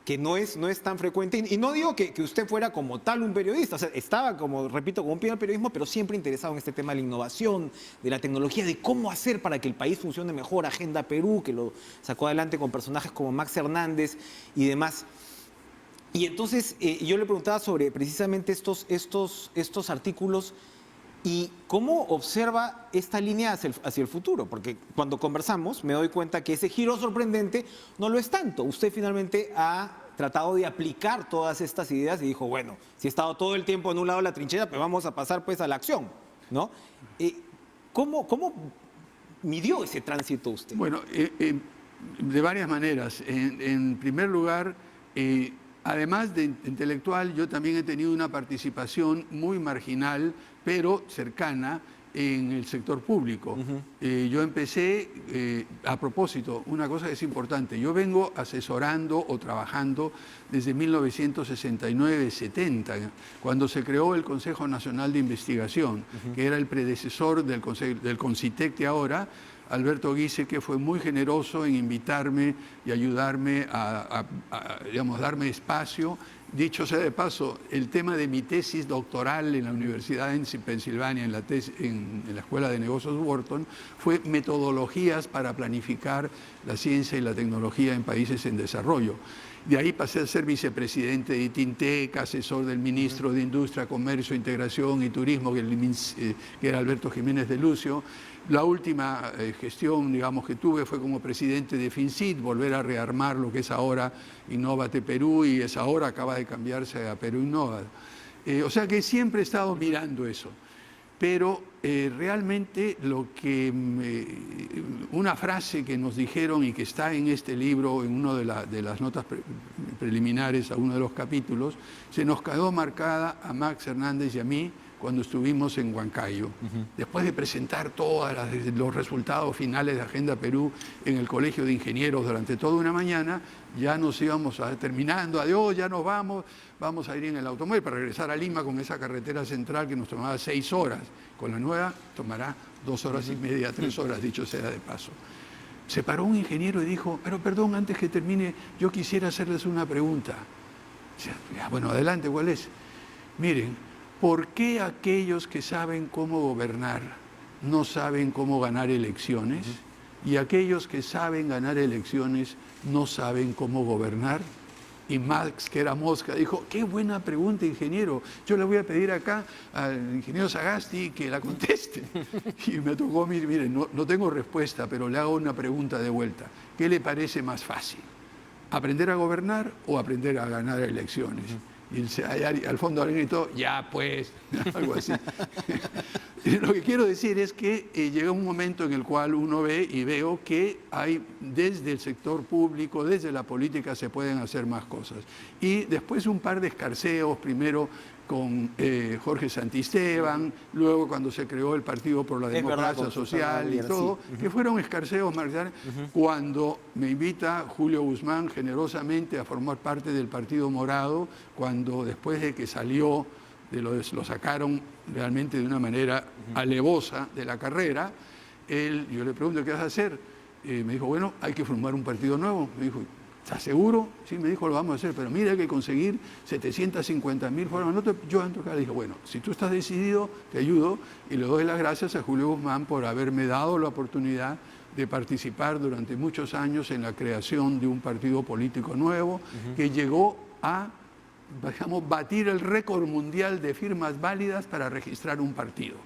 que no es tan frecuente. Y no digo que usted fuera como tal un periodista, o sea, estaba, como repito, como un pie en el periodismo, pero siempre interesado en este tema de la innovación, de la tecnología, de cómo hacer para que el país funcione mejor. Agenda Perú, que lo sacó adelante con personajes como Max Hernández y demás. Y entonces yo le preguntaba sobre precisamente estos artículos y cómo observa esta línea hacia el futuro, porque cuando conversamos me doy cuenta que ese giro sorprendente no lo es tanto. Usted finalmente ha tratado de aplicar todas estas ideas y dijo, bueno, si he estado todo el tiempo en un lado de la trinchera, pues vamos a pasar pues a la acción, ¿no? ¿Cómo midió ese tránsito usted? Bueno, de varias maneras. En primer lugar, además de intelectual, yo también he tenido una participación muy marginal, pero cercana, en el sector público. Yo empecé, a propósito, una cosa que es importante, yo vengo asesorando o trabajando desde 1969-70, cuando se creó el Consejo Nacional de Investigación, que era el predecesor del CONCITEC de ahora, Alberto Guise, que fue muy generoso en invitarme y ayudarme digamos, darme espacio. Dicho sea de paso, el tema de mi tesis doctoral en la Universidad en Pensilvania, en la Escuela de Negocios Wharton, fue metodologías para planificar la ciencia y la tecnología en países en desarrollo. De ahí pasé a ser vicepresidente de ITINTEC, asesor del ministro de Industria, Comercio, Integración y Turismo, que era Alberto Jiménez de Lucio. La última gestión, digamos, que tuve fue como presidente de FINCIT, volver a rearmar lo que es ahora Innovate Perú, y es ahora acaba de cambiarse a Perú Innova. O sea que siempre he estado mirando eso. Pero realmente una frase que nos dijeron y que está en este libro, en una de las notas preliminares a uno de los capítulos, se nos quedó marcada a Max Hernández y a mí cuando estuvimos en Huancayo. Después de presentar todos los resultados finales de Agenda Perú en el Colegio de Ingenieros durante toda una mañana, ya nos íbamos terminando, adiós, ya nos vamos a ir en el automóvil para regresar a Lima con esa carretera central que nos tomaba 6 horas. Con la nueva tomará 2 horas y media, 3 horas, dicho sea de paso. Se paró un ingeniero y dijo, pero perdón, antes que termine, yo quisiera hacerles una pregunta. Bueno, adelante, ¿cuál es? Miren, ¿por qué aquellos que saben cómo gobernar no saben cómo ganar elecciones? Y aquellos que saben ganar elecciones no saben cómo gobernar. Y Max, que era mosca, dijo, qué buena pregunta, ingeniero. Yo le voy a pedir acá al ingeniero Sagasti que la conteste. Y me tocó, miren, no tengo respuesta, pero le hago una pregunta de vuelta. ¿Qué le parece más fácil? ¿Aprender a gobernar o aprender a ganar elecciones? Y al fondo alguien gritó, ya pues, algo así. Lo que quiero decir es que llega un momento en el cual uno ve y veo que hay desde el sector público, desde la política se pueden hacer más cosas. Y después un par de escarceos, primero con Jorge Santisteban, luego cuando se creó el Partido por la Democracia Social y todo, que fueron escarceos marginales. Cuando me invita Julio Guzmán generosamente a formar parte del Partido Morado, cuando después de que salió, lo sacaron realmente de una manera alevosa de la carrera, yo le pregunto, ¿qué vas a hacer? Me dijo, bueno, hay que formar un partido nuevo. Me dijo, ¿estás seguro? Sí, me dijo, lo vamos a hacer, pero mira, hay que conseguir 750.000 formas. Yo en le dije, bueno, si tú estás decidido, te ayudo, y le doy las gracias a Julio Guzmán por haberme dado la oportunidad de participar durante muchos años en la creación de un partido político nuevo que llegó a, digamos, batir el récord mundial de firmas válidas para registrar un partido.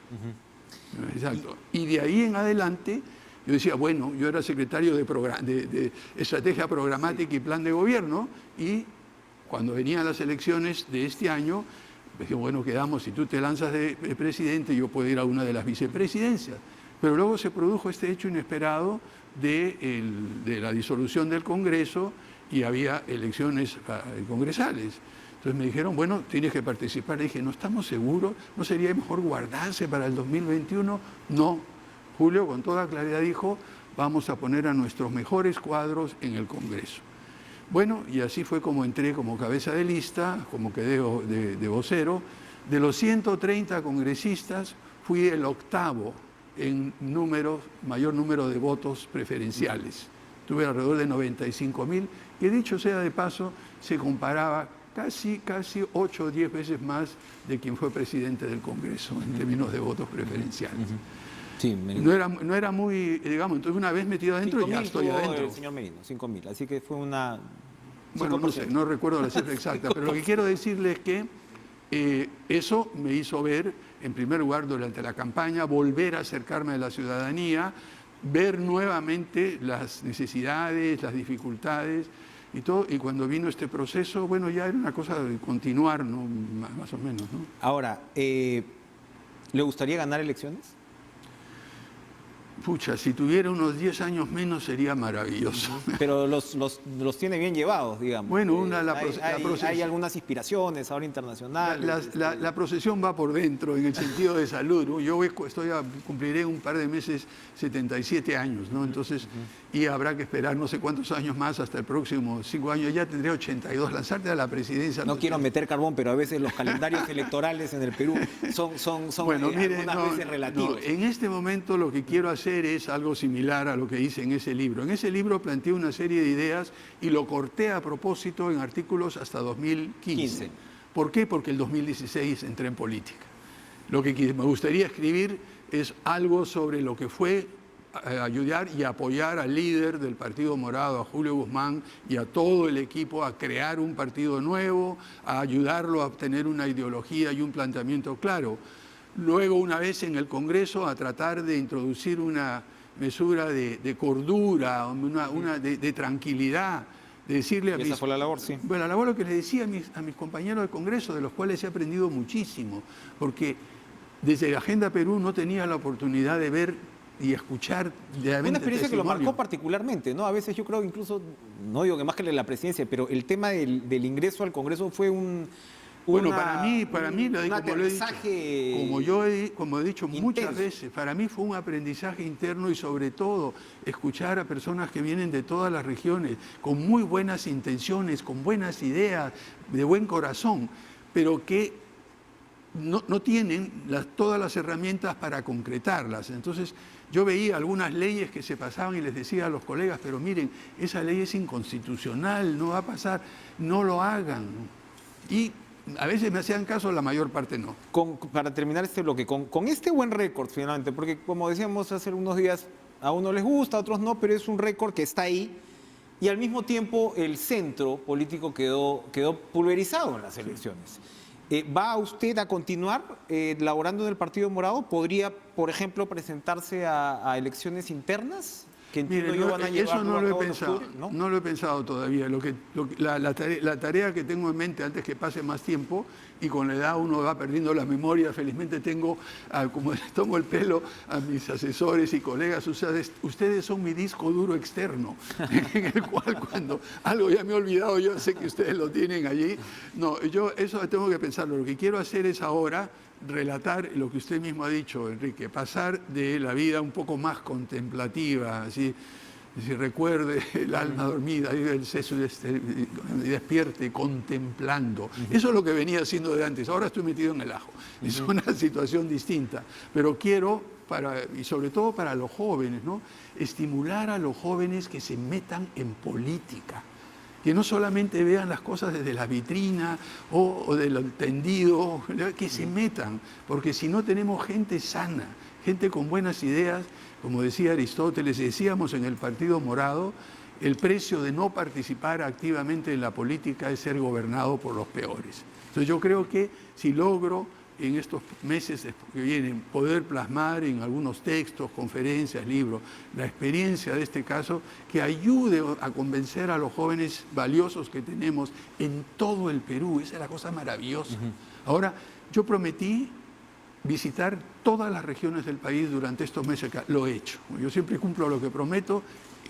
Exacto. Y de ahí en adelante, yo decía, bueno, yo era secretario de Estrategia Programática y Plan de Gobierno, y cuando venían las elecciones de este año, dije, bueno, quedamos, si tú te lanzas de presidente, yo puedo ir a una de las vicepresidencias. Pero luego se produjo este hecho inesperado de la disolución del Congreso y había elecciones congresales. Entonces me dijeron, bueno, tienes que participar. Dije, ¿no estamos seguros? ¿No sería mejor guardarse para el 2021? No. Julio con toda claridad dijo, vamos a poner a nuestros mejores cuadros en el Congreso. Bueno, y así fue como entré como cabeza de lista, como quedé de vocero. De los 130 congresistas, fui el octavo en mayor número de votos preferenciales. Tuve alrededor de 95.000, que dicho sea de paso, se comparaba casi 8 o 10 veces más de quien fue presidente del Congreso en términos de votos preferenciales. Sí, no era muy, digamos, entonces una vez metido adentro ya estoy adentro. El señor Merino, 5.000, así que fue una... Bueno, no sé, no recuerdo la cifra exacta, pero lo que quiero decirles es que eso me hizo ver, en primer lugar, durante la campaña, volver a acercarme a la ciudadanía, ver nuevamente las necesidades, las dificultades y todo, y cuando vino este proceso, bueno, ya era una cosa de continuar, ¿no? Más o menos, ¿no? Ahora, ¿le gustaría ganar elecciones? Pucha, si tuviera unos 10 años menos sería maravilloso. Pero los tiene bien llevados, digamos. Bueno, hay algunas inspiraciones ahora internacionales. La procesión va por dentro, en el sentido de salud, ¿no? Yo cumpliré un par de meses 77 años, ¿no? Entonces, y habrá que esperar no sé cuántos años más hasta el próximo 5 años. Ya tendré 82. Lanzarte a la presidencia. No quiero meter carbón, pero a veces los calendarios electorales en el Perú son bueno, mire, algunas veces relativos. En este momento lo que quiero hacer es algo similar a lo que hice en ese libro. En ese libro planteé una serie de ideas y lo corté a propósito en artículos hasta 2015. ¿Por qué? Porque el 2016 entré en política. Lo que me gustaría escribir es algo sobre lo que fue ayudar y apoyar al líder del Partido Morado, a Julio Guzmán, y a todo el equipo a crear un partido nuevo, a ayudarlo a obtener una ideología y un planteamiento claro. Luego, una vez en el Congreso, a tratar de introducir una mesura de cordura, de tranquilidad, de decirle a esa fue la labor, sí. Bueno, la labor lo que le decía a mis compañeros del Congreso, de los cuales he aprendido muchísimo, porque desde Agenda Perú no tenía la oportunidad de ver y escuchar realmente una experiencia que lo testimonio. marcó particularmente, ¿no? A veces yo creo incluso, no digo que más que la presidencia, pero el tema del ingreso al Congreso fue Bueno, para mí, como he dicho muchas intenso. veces, para mí fue un aprendizaje interno y sobre todo escuchar a personas que vienen de todas las regiones, con muy buenas intenciones, con buenas ideas, de buen corazón, pero que no tienen todas las herramientas para concretarlas. Entonces, yo veía algunas leyes que se pasaban y les decía a los colegas, pero miren, esa ley es inconstitucional, no va a pasar, no lo hagan. Y a veces me hacían caso, la mayor parte no. Para terminar este bloque, con este buen récord finalmente, porque como decíamos hace unos días, a unos les gusta, a otros no, pero es un récord que está ahí, y al mismo tiempo el centro político quedó pulverizado en las elecciones. ¿Va usted a continuar laborando en el Partido Morado? ¿Podría, por ejemplo, presentarse a elecciones internas? Que entiendo Mire, yo van a eso no lo he en pensado, octubre, ¿no? no lo he pensado todavía. La tarea que tengo en mente antes que pase más tiempo, y con la edad uno va perdiendo la memoria, felizmente tengo, como les tomo el pelo a mis asesores y colegas, ustedes son mi disco duro externo, en el cual cuando algo ya me he olvidado, yo sé que ustedes lo tienen allí. No, yo eso tengo que pensarlo. Lo que quiero hacer es ahora relatar lo que usted mismo ha dicho, Enrique, pasar de la vida un poco más contemplativa, así, si recuerde el alma dormida, el seso despierte contemplando. Eso es lo que venía haciendo de antes. Ahora estoy metido en el ajo. Es una situación distinta. Pero quiero, y sobre todo para los jóvenes, ¿no?, estimular a los jóvenes que se metan en política. Que no solamente vean las cosas desde la vitrina o del tendido, que se metan, porque si no tenemos gente sana, gente con buenas ideas, como decía Aristóteles, decíamos en el Partido Morado, el precio de no participar activamente en la política es ser gobernado por los peores. Entonces yo creo que si logro en estos meses que vienen poder plasmar en algunos textos, conferencias, libros, la experiencia de este caso, que ayude a convencer a los jóvenes valiosos que tenemos en todo el Perú. Esa es la cosa maravillosa. Ahora, yo prometí visitar todas las regiones del país durante estos meses. Lo he hecho. Yo siempre cumplo lo que prometo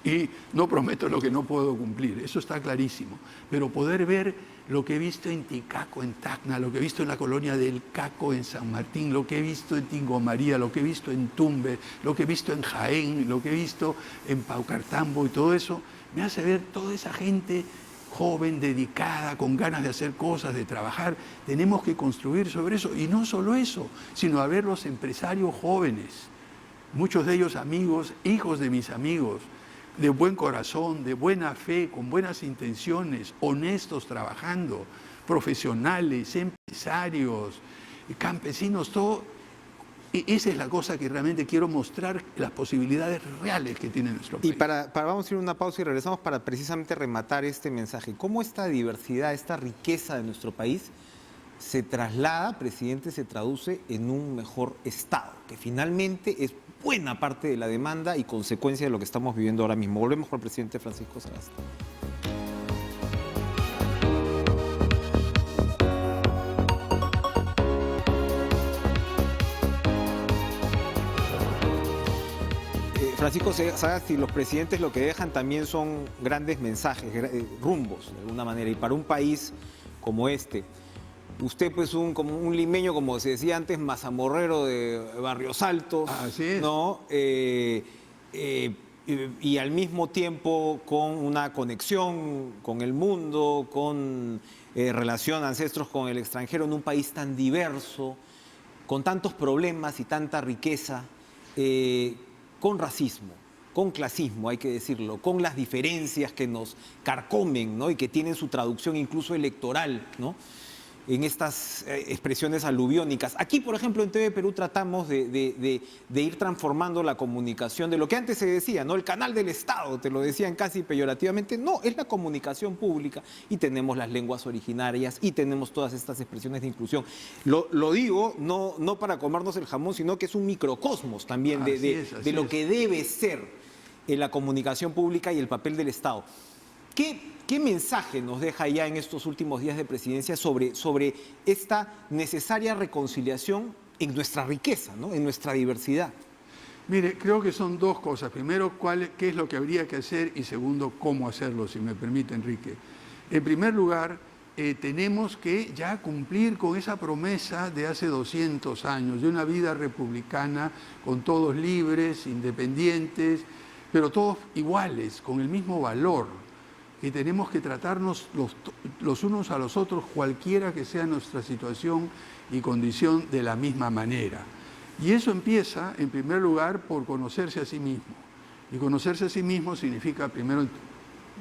y no prometo lo que no puedo cumplir. Eso está clarísimo. Pero poder ver lo que he visto en Ticaco, en Tacna, lo que he visto en la colonia del Caco, en San Martín, lo que he visto en Tingo María, lo que he visto en Tumbes, lo que he visto en Jaén, lo que he visto en Paucartambo y todo eso, me hace ver toda esa gente joven, dedicada, con ganas de hacer cosas, de trabajar. Tenemos que construir sobre eso. Y no solo eso, sino a ver los empresarios jóvenes, muchos de ellos amigos, hijos de mis amigos, de buen corazón, de buena fe, con buenas intenciones, honestos trabajando, profesionales, empresarios, campesinos, todo. Esa es la cosa que realmente quiero mostrar, las posibilidades reales que tiene nuestro país. Y vamos a ir a una pausa y regresamos para precisamente rematar este mensaje. ¿Cómo esta diversidad, esta riqueza de nuestro país se traslada, presidente, se traduce en un mejor Estado, que finalmente es buena parte de la demanda y consecuencia de lo que estamos viviendo ahora mismo? Volvemos con el presidente Francisco Sagasta. Francisco Sagasti, los presidentes lo que dejan también son grandes mensajes, rumbos, de alguna manera. Y para un país como este, usted pues como un limeño, como se decía antes, mazamorrero de Barrios Altos, Así es. ¿no? Y al mismo tiempo con una conexión con el mundo, con relación ancestros con el extranjero, en un país tan diverso, con tantos problemas y tanta riqueza, con racismo, con clasismo, hay que decirlo, con las diferencias que nos carcomen, ¿no? Y que tienen su traducción incluso electoral, ¿no? En estas expresiones aluviónicas. Aquí, por ejemplo, en TV Perú tratamos de ir transformando la comunicación de lo que antes se decía, ¿no? El canal del Estado, te lo decían casi peyorativamente. No, es la comunicación pública y tenemos las lenguas originarias y tenemos todas estas expresiones de inclusión. Lo digo no para comernos el jamón, sino que es un microcosmos también de lo que debe ser la comunicación pública y el papel del Estado. ¿Qué mensaje nos deja ya en estos últimos días de presidencia sobre esta necesaria reconciliación en nuestra riqueza, ¿no? En nuestra diversidad? Mire, creo que son dos cosas. Primero, qué es lo que habría que hacer y segundo, cómo hacerlo, si me permite, Enrique. En primer lugar, tenemos que ya cumplir con esa promesa de hace 200 años, de una vida republicana con todos libres, independientes, pero todos iguales, con el mismo valor. Y tenemos que tratarnos los unos a los otros, cualquiera que sea nuestra situación y condición, de la misma manera. Y eso empieza, en primer lugar, por conocerse a sí mismo. Y conocerse a sí mismo significa, primero,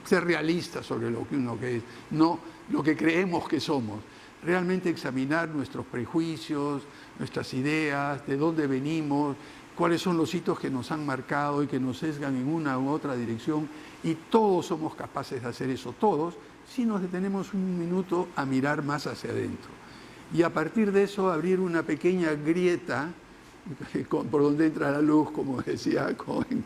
ser realista sobre lo que uno es, no lo que creemos que somos. Realmente examinar nuestros prejuicios, nuestras ideas, de dónde venimos, cuáles son los hitos que nos han marcado y que nos sesgan en una u otra dirección. Y todos somos capaces de hacer eso, todos, si nos detenemos un minuto a mirar más hacia adentro. Y a partir de eso abrir una pequeña grieta por donde entra la luz, como decía Cohen.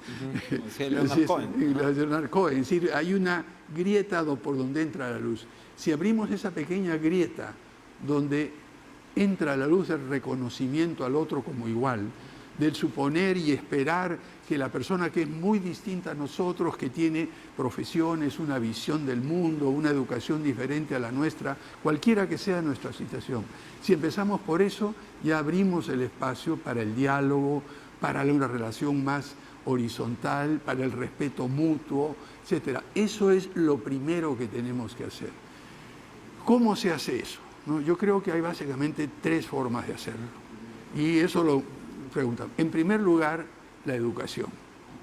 Leonard Cohen. Es decir, hay una grieta por donde entra la luz. Si abrimos esa pequeña grieta donde entra la luz del reconocimiento al otro como igual, del suponer y esperar que la persona que es muy distinta a nosotros, que tiene profesiones, una visión del mundo, una educación diferente a la nuestra, cualquiera que sea nuestra situación. Si empezamos por eso, ya abrimos el espacio para el diálogo, para una relación más horizontal, para el respeto mutuo, etc. Eso es lo primero que tenemos que hacer. ¿Cómo se hace eso? ¿No? Yo creo que hay básicamente tres formas de hacerlo. Y eso lo preguntan. En primer lugar, la educación.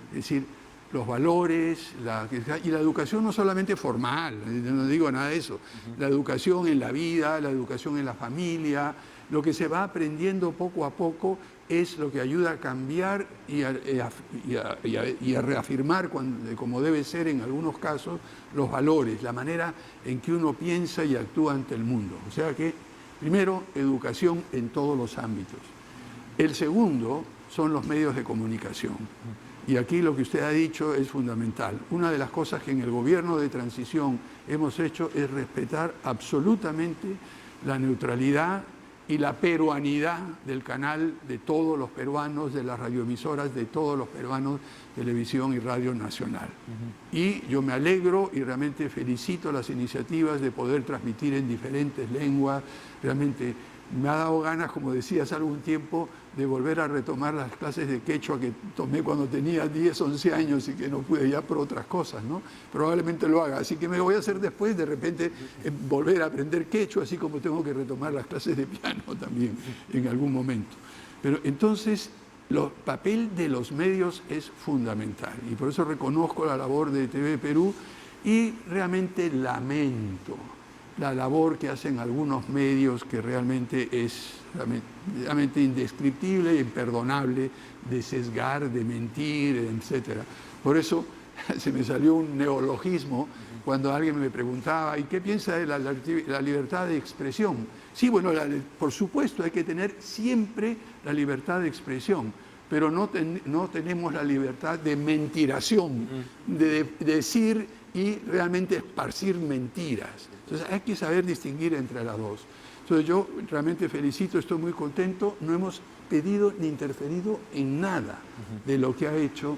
Es decir, los valores, y la educación no solamente formal, no digo nada de eso, la educación en la vida, la educación en la familia, lo que se va aprendiendo poco a poco es lo que ayuda a cambiar y a reafirmar, como debe ser en algunos casos, los valores, la manera en que uno piensa y actúa ante el mundo. O sea que, primero, educación en todos los ámbitos. El segundo son los medios de comunicación. Y aquí lo que usted ha dicho es fundamental. Una de las cosas que en el gobierno de transición hemos hecho es respetar absolutamente la neutralidad y la peruanidad del canal de todos los peruanos, de las radioemisoras de todos los peruanos, Televisión y Radio Nacional. Y yo me alegro y realmente felicito las iniciativas de poder transmitir en diferentes lenguas. Realmente me ha dado ganas, como decía hace algún tiempo, de volver a retomar las clases de quechua que tomé cuando tenía 10, 11 años y que no pude ya por otras cosas, ¿no? Probablemente lo haga. Así que me voy a hacer después, de repente, volver a aprender quechua, así como tengo que retomar las clases de piano también en algún momento. Pero entonces, el papel de los medios es fundamental. Y por eso reconozco la labor de TV Perú y realmente lamento la labor que hacen algunos medios, que realmente es realmente indescriptible e imperdonable, de sesgar, de mentir, etc. Por eso se me salió un neologismo cuando alguien me preguntaba, ¿y qué piensa de la libertad de expresión? Sí, bueno, por supuesto hay que tener siempre la libertad de expresión, pero no tenemos la libertad de mentiración, de decir y realmente esparcir mentiras. Entonces hay que saber distinguir entre las dos. Entonces yo realmente felicito, estoy muy contento, no hemos pedido ni interferido en nada de lo que ha hecho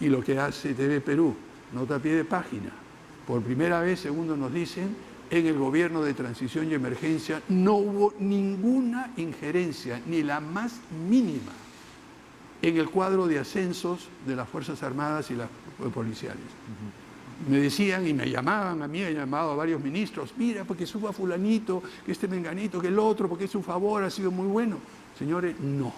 Y lo que hace TV Perú, nota a pie de página. Por primera vez, segundo nos dicen, en el gobierno de transición y emergencia no hubo ninguna injerencia, ni la más mínima, en el cuadro de ascensos de las Fuerzas Armadas y las policiales. Me decían y me llamaban a mí, he llamado a varios ministros, mira, porque suba fulanito, que este menganito, que el otro, porque su favor ha sido muy bueno. Señores, no.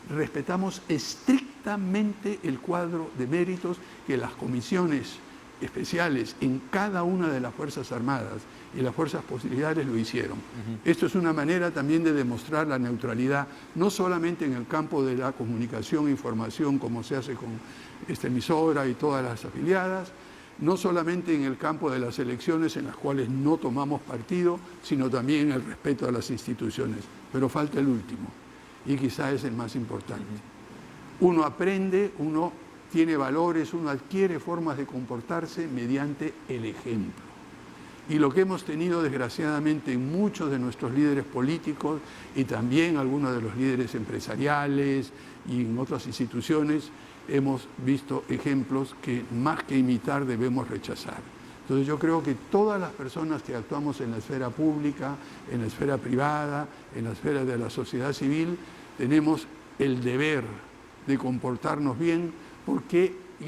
Respetamos estrictamente el cuadro de méritos que las comisiones especiales en cada una de las Fuerzas Armadas y las Fuerzas Policiales lo hicieron. Esto es una manera también de demostrar la neutralidad, no solamente en el campo de la comunicación e información, como se hace con esta emisora y todas las afiliadas, no solamente en el campo de las elecciones en las cuales no tomamos partido, sino también en el respeto a las instituciones. Pero falta el último, y quizá es el más importante. Uno aprende, uno tiene valores, uno adquiere formas de comportarse mediante el ejemplo. Y lo que hemos tenido desgraciadamente en muchos de nuestros líderes políticos y también algunos de los líderes empresariales y en otras instituciones, hemos visto ejemplos que más que imitar debemos rechazar. Entonces yo creo que todas las personas que actuamos en la esfera pública, en la esfera privada, en la esfera de la sociedad civil, tenemos el deber de comportarnos bien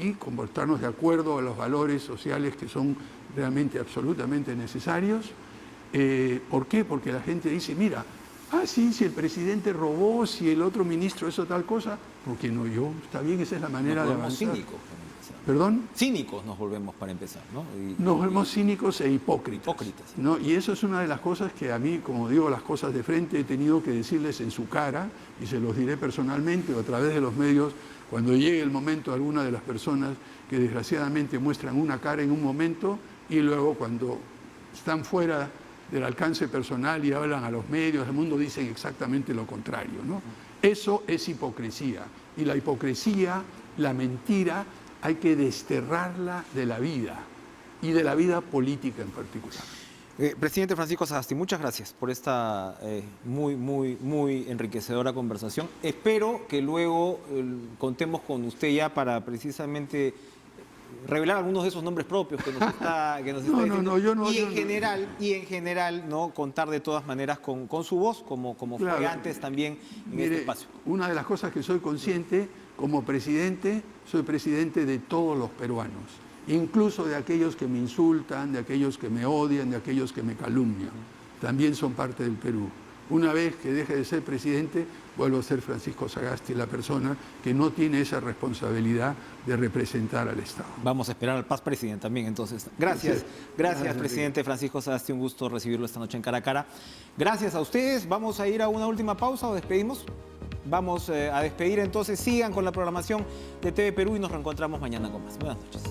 y comportarnos de acuerdo a los valores sociales que son realmente absolutamente necesarios. ¿Por qué? Porque la gente dice, mira, sí, si el presidente robó, si el otro ministro hizo tal cosa, ¿por qué no yo? Está bien, esa es la manera de avanzar. Cínicos para empezar. ¿Perdón? Cínicos nos volvemos para empezar, ¿no? Nos volvemos cínicos e hipócritas. Hipócritas. ¿No? Y eso es una de las cosas que a mí, como digo las cosas de frente, he tenido que decirles en su cara, y se los diré personalmente o a través de los medios, cuando llegue el momento a alguna de las personas que desgraciadamente muestran una cara en un momento y luego cuando están fuera del alcance personal y hablan a los medios, al mundo dicen exactamente lo contrario, ¿no? Eso es hipocresía. Y la hipocresía, la mentira, hay que desterrarla de la vida y de la vida política en particular. Presidente Francisco Sagasti, muchas gracias por esta muy enriquecedora conversación. Espero que luego contemos con usted ya para precisamente revelar algunos de esos nombres propios que nos está diciendo. Y en general, ¿no? Contar de todas maneras con su voz, como claro, fue antes también en este espacio. Una de las cosas que soy consciente, como presidente, soy presidente de todos los peruanos, incluso de aquellos que me insultan, de aquellos que me odian, de aquellos que me calumnian. También son parte del Perú. Una vez que deje de ser presidente, vuelvo a ser Francisco Sagasti, la persona que no tiene esa responsabilidad de representar al Estado. Vamos a esperar al Paz Presidente también, entonces. Gracias, presidente Francisco Sagasti, un gusto recibirlo esta noche en Cara a Cara. Gracias a ustedes. Vamos a ir a una última pausa o despedimos. Vamos a despedir entonces. Sigan con la programación de TV Perú y nos reencontramos mañana con más. Buenas noches.